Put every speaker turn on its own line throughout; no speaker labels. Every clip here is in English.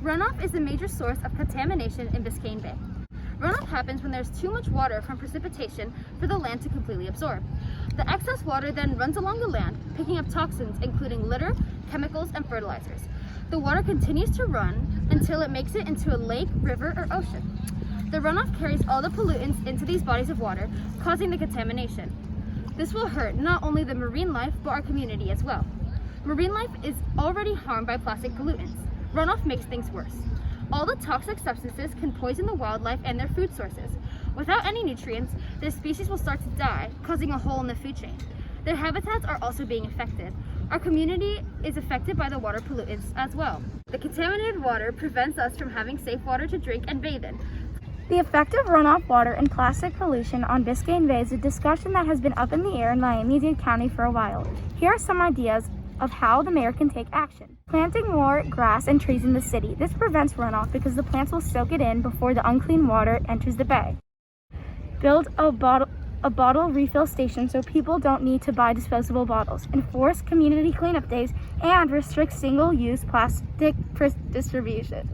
Runoff is a major source of contamination in Biscayne Bay. Runoff happens when there's too much water from precipitation for the land to completely absorb. The excess water then runs along the land, picking up toxins including litter, chemicals, and fertilizers. The water continues to run until it makes it into a lake, river, or ocean. The runoff carries all the pollutants into these bodies of water, causing the contamination. This will hurt not only the marine life, but our community as well. Marine life is already harmed by plastic pollutants. Runoff makes things worse. All the toxic substances can poison the wildlife and their food sources. Without any nutrients, their species will start to die, causing a hole in the food chain. Their habitats are also being affected. Our community is affected by the water pollutants as well. The contaminated water prevents us from having safe water to drink and bathe in.
The effect of runoff water and plastic pollution on Biscayne Bay is a discussion that has been up in the air in Miami-Dade County for a while. Here are some ideas of how the mayor can take action. Planting more grass and trees in the city. This prevents runoff because the plants will soak it in before the unclean water enters the bay. Build a bottle refill station so people don't need to buy disposable bottles. Enforce community cleanup days and restrict single-use plastic distribution.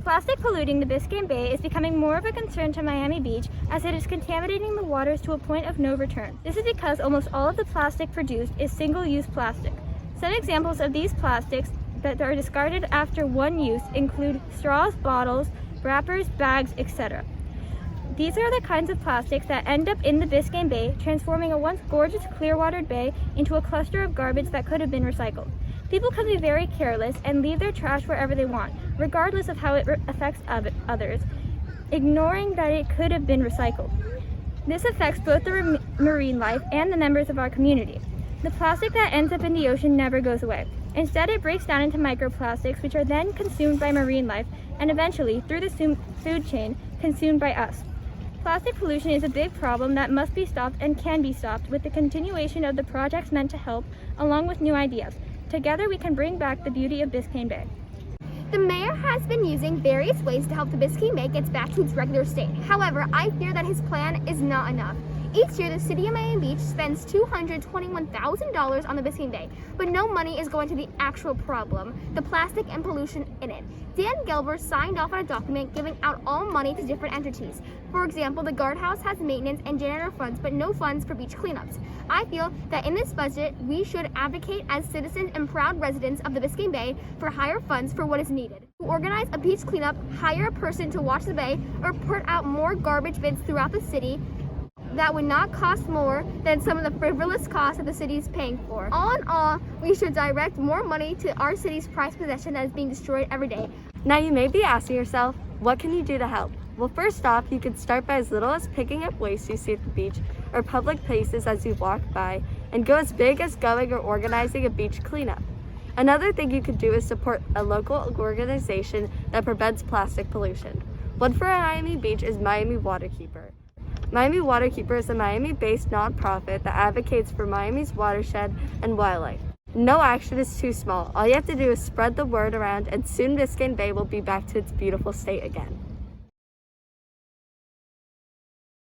Plastic polluting the Biscayne Bay is becoming more of a concern to Miami Beach as it is contaminating the waters to a point of no return. This is because almost all of the plastic produced is single-use plastic. Some examples of these plastics that are discarded after one use include straws, bottles, wrappers, bags, etc. These are the kinds of plastics that end up in the Biscayne Bay, transforming a once gorgeous clear-watered bay into a cluster of garbage that could have been recycled. People can be very careless and leave their trash wherever they want, regardless of how it affects others, ignoring that it could have been recycled. This affects both the marine life and the members of our community. The plastic that ends up in the ocean never goes away. Instead, it breaks down into microplastics, which are then consumed by marine life and eventually, through the food chain, consumed by us. Plastic pollution is a big problem that must be stopped and can be stopped with the continuation of the projects meant to help, along with new ideas. Together, we can bring back the beauty of Biscayne Bay.
The mayor has been using various ways to help the Biscayne Bay get back to its regular state. However, I fear that his plan is not enough. Each year, the city of Miami Beach spends $221,000 on the Biscayne Bay, but no money is going to the actual problem, the plastic and pollution in it. Dan Gelber signed off on a document giving out all money to different entities. For example, the guardhouse has maintenance and janitor funds, but no funds for beach cleanups. I feel that in this budget, we should advocate as citizens and proud residents of the Biscayne Bay for higher funds for what is needed. To organize a beach cleanup, hire a person to watch the bay, or put out more garbage bins throughout the city that would not cost more than some of the frivolous costs that the city is paying for. All in all, we should direct more money to our city's prized possession that is being destroyed every day.
Now you may be asking yourself, what can you do to help? Well, first off, you can start by as little as picking up waste you see at the beach or public places as you walk by, and go as big as going or organizing a beach cleanup. Another thing you could do is support a local organization that prevents plastic pollution. One for Miami Beach is Miami Waterkeeper. Miami Waterkeeper is a Miami-based nonprofit that advocates for Miami's watershed and wildlife. No action is too small. All you have to do is spread the word around, and soon Biscayne Bay will be back to its beautiful state again.